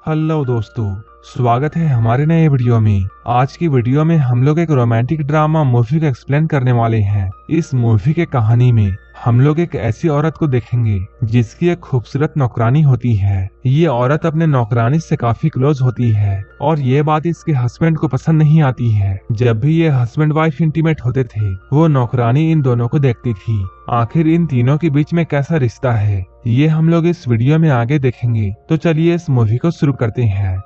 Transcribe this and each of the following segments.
Hello दोस्तों, स्वागत है हमारे नए वीडियो में। आज की वीडियो में हम लोग एक रोमांटिक ड्रामा मूवी को एक्सप्लेन करने वाले हैं। इस मूवी के कहानी में हम लोग एक ऐसी औरत को देखेंगे जिसकी एक खूबसूरत नौकरानी होती है। ये औरत अपने नौकरानी से काफी क्लोज होती है और ये बात इसके हस्बैंड को पसंद नहीं आती है। जब भी ये हस्बैंड वाइफ इंटीमेट होते थे, वो नौकरानी इन दोनों को देखती थी। आखिर इन तीनों के बीच में कैसा रिश्ता है, ये हम लोग इस वीडियो में आगे देखेंगे। तो चलिए इस मूवी को शुरू करते हैं।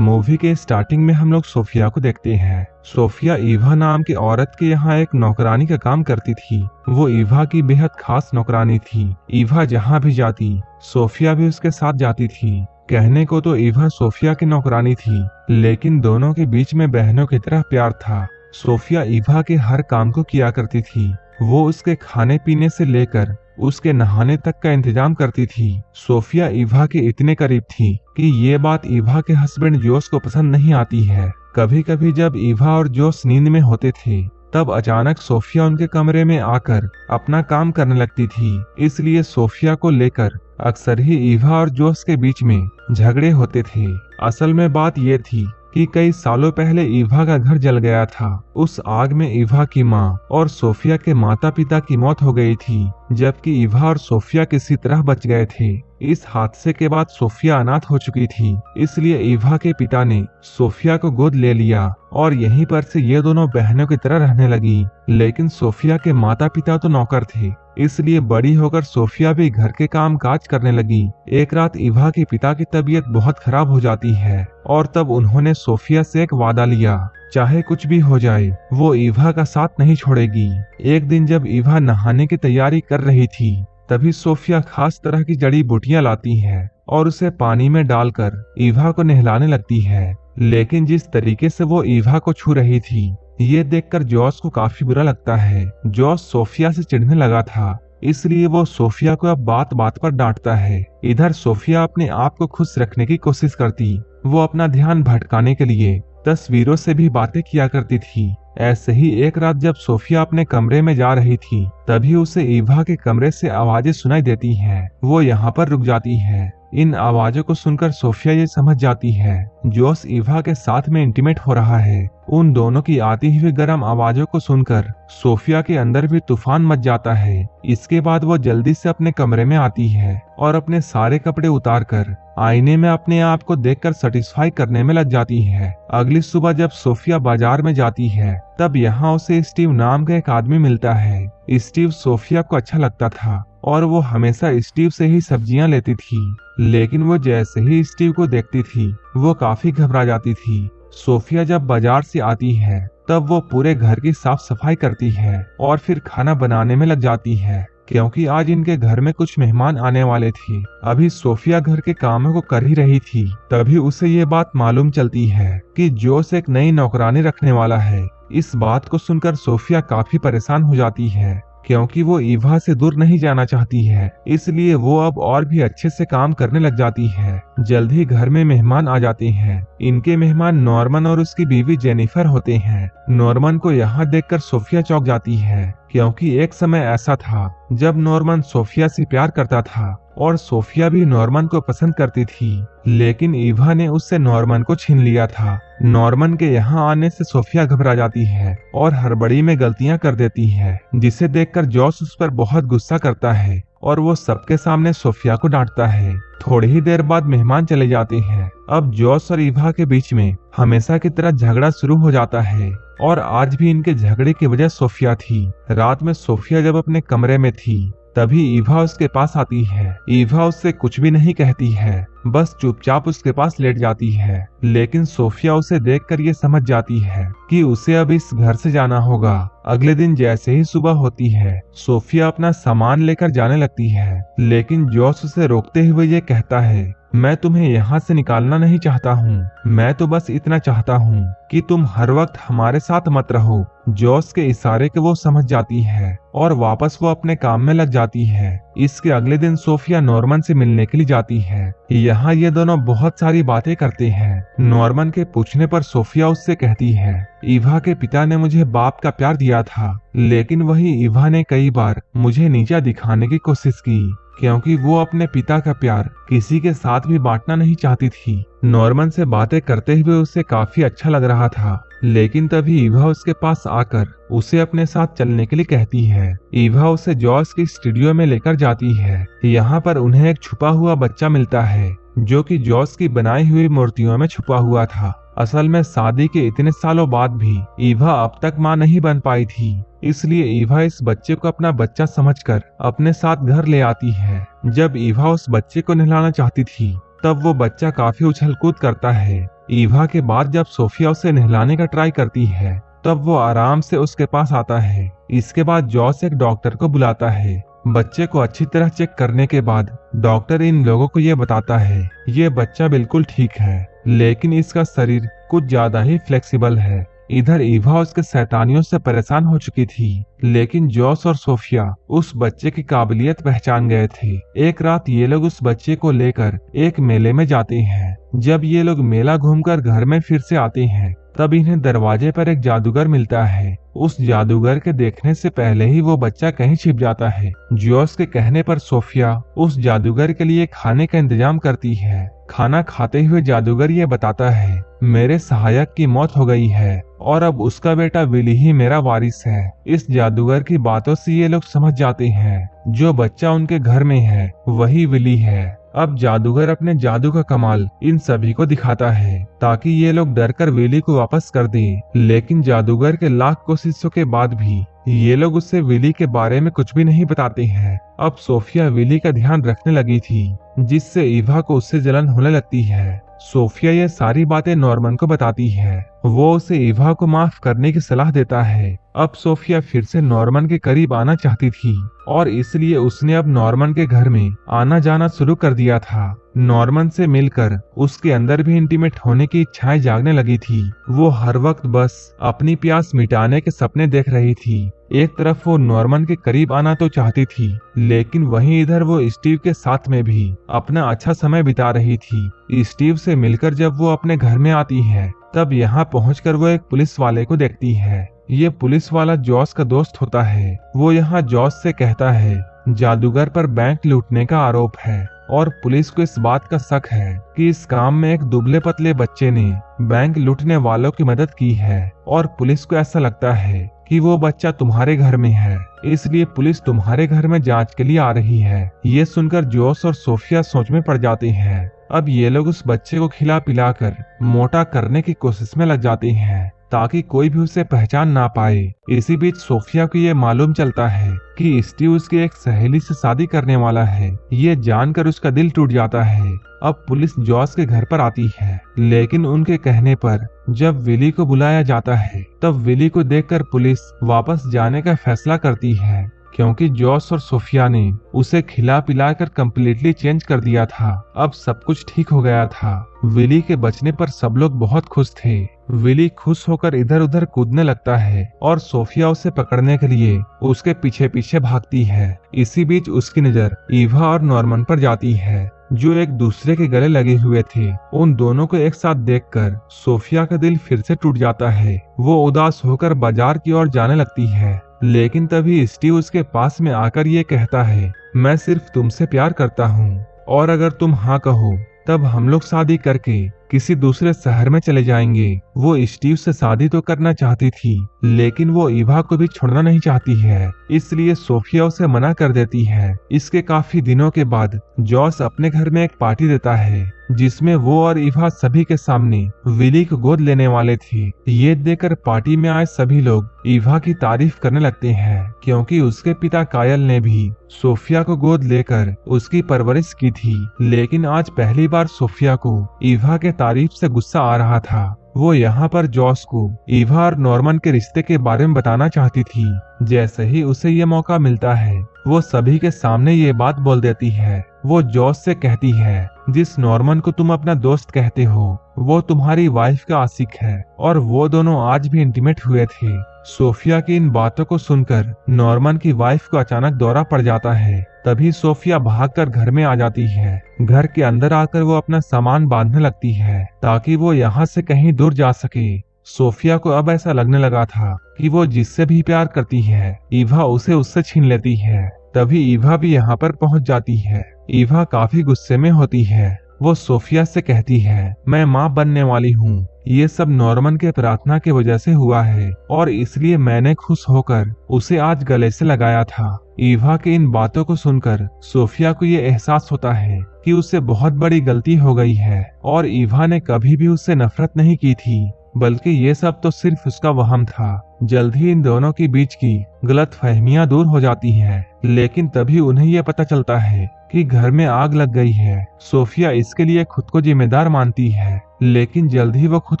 मूवी के स्टार्टिंग में हम लोग सोफिया को देखते हैं। सोफिया ईवा नाम की औरत के यहाँ एक नौकरानी का काम करती थी। वो ईवा की बेहद खास नौकरानी थी। ईवा जहाँ भी जाती, सोफिया भी उसके साथ जाती थी। कहने को तो ईवा सोफिया की नौकरानी थी, लेकिन दोनों के बीच में बहनों की तरह प्यार था। सोफिया ईवा के हर काम को किया करती थी। वो उसके खाने पीने से लेकर उसके नहाने तक का इंतजाम करती थी। सोफिया ईवा के इतने करीब थी कि ये बात ईवा के हस्बैंड जोस को पसंद नहीं आती है। कभी कभी जब ईवा और जोस नींद में होते थे, तब अचानक सोफिया उनके कमरे में आकर अपना काम करने लगती थी। इसलिए सोफिया को लेकर अक्सर ही ईवा और जोस के बीच में झगड़े होते थे। असल में बात यह थी कि कई सालों पहले ईवा का घर जल गया था। उस आग में ईवा की माँ और सोफिया के माता पिता की मौत हो गई थी, जबकि ईवा और सोफिया किसी तरह बच गए थे। इस हादसे के बाद सोफिया अनाथ हो चुकी थी, इसलिए ईवा के पिता ने सोफिया को गोद ले लिया और यहीं पर से ये दोनों बहनों की तरह रहने लगी। लेकिन सोफिया के माता पिता तो नौकर थे, इसलिए बड़ी होकर सोफिया भी घर के काम काज करने लगी। एक रात ईवा के पिता की तबीयत बहुत खराब हो जाती है और तब उन्होंने सोफिया से एक वादा लिया, चाहे कुछ भी हो जाए वो ईवा का साथ नहीं छोड़ेगी। एक दिन जब ईवा नहाने की तैयारी कर रही थी, तभी सोफिया खास तरह की जड़ी बूटियां लाती है और उसे पानी में डालकर ईवा को नहलाने लगती है। लेकिन जिस तरीके से वो ईवा को छू रही थी, ये देखकर जॉस को काफी बुरा लगता है। जॉस सोफिया से चिढ़ने लगा था, इसलिए वो सोफिया को अब बात बात पर डांटता है। इधर सोफिया अपने आप को खुश रखने की कोशिश करती। वो अपना ध्यान भटकाने के लिए तस्वीरों से भी बातें किया करती थी। ऐसे ही एक रात जब सोफिया अपने कमरे में जा रही थी, तभी उसे ईवा के कमरे से आवाजें सुनाई देती हैं। वो यहाँ पर रुक जाती है। इन आवाजों को सुनकर सोफिया ये समझ जाती है जोस ईवा के साथ में इंटीमेट हो रहा है। उन दोनों की आती हुई गर्म आवाजों को सुनकर सोफिया के अंदर भी तूफान मच जाता है। इसके बाद वो जल्दी से अपने कमरे में आती है और अपने सारे कपड़े उतारकर आईने में अपने आप को देखकर सेटिस्फाई करने में लग जाती है। अगली सुबह जब सोफिया बाजार में जाती है, तब यहाँ उसे स्टीव नाम का एक आदमी मिलता है। स्टीव सोफिया को अच्छा लगता था और वो हमेशा स्टीव से ही सब्जियां लेती थी। लेकिन वो जैसे ही स्टीव को देखती थी, वो काफी घबरा जाती थी। सोफिया जब बाजार से आती है, तब वो पूरे घर की साफ सफाई करती है और फिर खाना बनाने में लग जाती है, क्योंकि आज इनके घर में कुछ मेहमान आने वाले थे। अभी सोफिया घर के कामों को कर ही रही थी, तभी उसे ये बात मालूम चलती है कि जोस एक नई नौकरानी रखने वाला है। इस बात को सुनकर सोफिया काफी परेशान हो जाती है, क्योंकि वो ईवा से दूर नहीं जाना चाहती है। इसलिए वो अब और भी अच्छे से काम करने लग जाती है। जल्द ही घर में मेहमान आ जाते हैं। इनके मेहमान नॉर्मन और उसकी बीवी जेनिफर होते हैं। नॉर्मन को यहाँ देखकर सोफिया चौंक जाती है, क्योंकि एक समय ऐसा था जब नॉर्मन सोफिया से प्यार करता था और सोफिया भी नॉर्मन को पसंद करती थी। लेकिन ईवा ने उससे नॉर्मन को छीन लिया था। नॉर्मन के यहाँ आने से सोफिया घबरा जाती है और हड़बड़ी में गलतियां कर देती है, जिसे देखकर जॉस उस पर बहुत गुस्सा करता है और वो सबके सामने सोफिया को डांटता है। थोड़ी ही देर बाद मेहमान चले जाते हैं। अब जॉस और ईवा के बीच में हमेशा की तरह झगड़ा शुरू हो जाता है और आज भी इनके झगड़े की वजह सोफिया थी। रात में सोफिया जब अपने कमरे में थी, तभी ईवा उसके पास आती है। ईवा उससे कुछ भी नहीं कहती है, बस चुपचाप उसके पास लेट जाती है। लेकिन सोफिया उसे देखकर ये समझ जाती है कि उसे अब इस घर से जाना होगा। अगले दिन जैसे ही सुबह होती है, सोफिया अपना सामान लेकर जाने लगती है, लेकिन जॉस उसे रोकते हुए ये कहता है मैं तुम्हें यहाँ से निकालना नहीं चाहता हूँ, मैं तो बस इतना चाहता हूँ कि तुम हर वक्त हमारे साथ मत रहो। जॉस के इशारे को वो समझ जाती है और वापस वो अपने काम में लग जाती है। इसके अगले दिन सोफिया नॉर्मन से मिलने के लिए जाती है। यहाँ ये दोनों बहुत सारी बातें करते हैं। नॉर्मन के पूछने पर सोफिया उससे कहती है, ईवा के पिता ने मुझे बाप का प्यार दिया था, लेकिन वही ईवा ने कई बार मुझे नीचा दिखाने की कोशिश की, क्योंकि वो अपने पिता का प्यार किसी के साथ भी बांटना नहीं चाहती थी। नॉर्मन से बातें करते हुए उसे काफी अच्छा लग रहा था, लेकिन तभी ईवा उसके पास आकर उसे अपने साथ चलने के लिए कहती है। ईवा उसे जॉस की स्टूडियो में लेकर जाती है। यहाँ पर उन्हें एक छुपा हुआ बच्चा मिलता है, जो कि जॉस की बनाई हुई मूर्तियों में छुपा हुआ था। असल में शादी के इतने सालों बाद भी ईवा अब तक मां नहीं बन पाई थी, इसलिए ईवा इस बच्चे को अपना बच्चा समझकर अपने साथ घर ले आती है। जब ईवा उस बच्चे को नहलाना चाहती थी, तब वो बच्चा काफी उछल कूद करता है। ईवा के बाद जब सोफिया उसे नहलाने का ट्राई करती है, तब वो आराम से उसके पास आता है। इसके बाद जॉस एक डॉक्टर को बुलाता है। बच्चे को अच्छी तरह चेक करने के बाद डॉक्टर इन लोगों को ये बताता है, ये बच्चा बिल्कुल ठीक है, लेकिन इसका शरीर कुछ ज्यादा ही फ्लेक्सिबल है। इधर ईवा उसके शैतानियों से परेशान हो चुकी थी, लेकिन जॉस और सोफिया उस बच्चे की काबिलियत पहचान गए थे। एक रात ये लोग उस बच्चे को लेकर एक मेले में जाते हैं। जब ये लोग मेला घूमकर घर में फिर से आते हैं, तब इन्हें दरवाजे पर एक जादूगर मिलता है। उस जादूगर के देखने से पहले ही वो बच्चा कहीं छिप जाता है। जॉस के कहने पर सोफिया उस जादूगर के लिए खाने का इंतजाम करती है। खाना खाते हुए जादूगर ये बताता है, मेरे सहायक की मौत हो गई है और अब उसका बेटा विली ही मेरा वारिस है। इस जादूगर की बातों से ये लोग समझ जाते हैं, जो बच्चा उनके घर में है वही विली है। अब जादूगर अपने जादू का कमाल इन सभी को दिखाता है, ताकि ये लोग डरकर विली को वापस कर दें। लेकिन जादूगर के लाख कोशिशों के बाद भी ये लोग उससे विली के बारे में कुछ भी नहीं बताते हैं। अब सोफिया विली का ध्यान रखने लगी थी, जिससे ईवा को उससे जलन होने लगती है। सोफिया ये सारी बातें नॉर्मन को बताती है। वो उसे ईवा को माफ करने की सलाह देता है। अब सोफिया फिर से नॉर्मन के करीब आना चाहती थी और इसलिए उसने अब नॉर्मन के घर में आना जाना शुरू कर दिया था। नॉर्मन से मिलकर उसके अंदर भी इंटीमेट होने की इच्छाएं जागने लगी थी। वो हर वक्त बस अपनी प्यास मिटाने के सपने देख रही थी। एक तरफ वो नॉर्मन के करीब आना तो चाहती थी, लेकिन वहीं इधर वो स्टीव के साथ में भी अपना अच्छा समय बिता रही थी। स्टीव से मिलकर जब वो अपने घर में आती है, तब यहाँ पहुंचकर वो एक पुलिस वाले को देखती है। ये पुलिस वाला जॉस का दोस्त होता है। वो यहाँ जॉस से कहता है, जादूगर पर बैंक लूटने का आरोप है और पुलिस को इस बात का शक है कि इस काम में एक दुबले पतले बच्चे ने बैंक लूटने वालों की मदद की है और पुलिस को ऐसा लगता है कि वो बच्चा तुम्हारे घर में है, इसलिए पुलिस तुम्हारे घर में जांच के लिए आ रही है। ये सुनकर जॉस और सोफिया सोच में पड़ जाते हैं। अब ये लोग उस बच्चे को खिला पिलाकर मोटा करने की कोशिश में लग जाते हैं, ताकि कोई भी उसे पहचान ना पाए। इसी बीच सोफिया को ये मालूम चलता है कि स्टीव उसकी एक सहेली से शादी करने वाला है। ये जानकर उसका दिल टूट जाता है। अब पुलिस जॉस के घर पर आती है, लेकिन उनके कहने पर जब विली को बुलाया जाता है, तब विली को देखकर पुलिस वापस जाने का फैसला करती है, क्योंकि जॉस और सोफिया ने उसे खिला पिलाकर कम्प्लीटली चेंज कर दिया था। अब सब कुछ ठीक हो गया था। विली के बचने पर सब लोग बहुत खुश थे। विली खुश होकर इधर उधर कूदने लगता है और सोफिया उसे पकड़ने के लिए उसके पीछे पीछे भागती है। इसी बीच उसकी नजर ईवा और नॉर्मन पर जाती है, जो एक दूसरे के गले लगे हुए थे। उन दोनों को एक साथ देखकर सोफिया का दिल फिर से टूट जाता है। वो उदास होकर बाजार की ओर जाने लगती है, लेकिन तभी स्टीव उसके पास में आकर ये कहता है, मैं सिर्फ तुमसे प्यार करता हूँ और अगर तुम हाँ कहो तब हम लोग शादी करके किसी दूसरे शहर में चले जाएंगे। वो स्टीव से शादी तो करना चाहती थी, लेकिन वो ईवा को भी छोड़ना नहीं चाहती है, इसलिए सोफिया उसे मना कर देती है। इसके काफी दिनों के बाद जॉस अपने घर में एक पार्टी देता है, जिसमें वो और ईवा सभी के सामने विली को गोद लेने वाले थे। ये देखकर पार्टी में आए सभी लोग ईवा की तारीफ करने लगते हैं, क्योंकि उसके पिता कायल ने भी सोफिया को गोद लेकर उसकी परवरिश की थी। लेकिन आज पहली बार सोफिया को ईवा के तारीफ से गुस्सा आ रहा था। वो यहाँ पर जॉस को ईवा और नॉर्मन के रिश्ते के बारे में बताना चाहती थी, जैसे ही उसे ये मौका मिलता है वो सभी के सामने ये बात बोल देती है। वो जॉस से कहती है, जिस नॉर्मन को तुम अपना दोस्त कहते हो वो तुम्हारी वाइफ का आशिक है और वो दोनों आज भी इंटीमेट हुए थे। सोफिया की इन बातों को सुनकर नॉर्मन की वाइफ को अचानक दौरा पड़ जाता है। तभी सोफिया भागकर घर में आ जाती है। घर के अंदर आकर वो अपना सामान बांधने लगती है ताकि वो यहाँ से कहीं दूर जा सके। सोफिया को अब ऐसा लगने लगा था कि वो जिससे भी प्यार करती है ईवा उसे उससे छीन लेती है। तभी ईवा भी यहाँ पर पहुँच जाती है। ईवा काफी गुस्से में होती है। वो सोफिया से कहती है, मैं माँ बनने वाली हूँ। ये सब नॉर्मन के प्रार्थना की वजह से हुआ है और इसलिए मैंने खुश होकर उसे आज गले से लगाया था। ईवा की इन बातों को सुनकर सोफिया को ये एहसास होता है कि उससे बहुत बड़ी गलती हो गई है और ईवा ने कभी भी उससे नफरत नहीं की थी, बल्कि ये सब तो सिर्फ उसका वहम था। जल्द ही इन दोनों के बीच की गलत फहमियां दूर हो जाती हैं, लेकिन तभी उन्हें यह पता चलता है कि घर में आग लग गई है। सोफिया इसके लिए खुद को जिम्मेदार मानती है, लेकिन जल्द ही वो खुद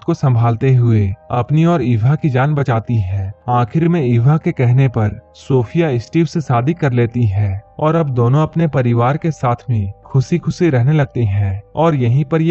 को संभालते हुए अपनी और ईवा की जान बचाती है। आखिर में ईवा के कहने पर सोफिया स्टीव से शादी कर लेती है और अब दोनों अपने परिवार के साथ में खुशी खुशी रहने लगते हैं और यहीं पर ये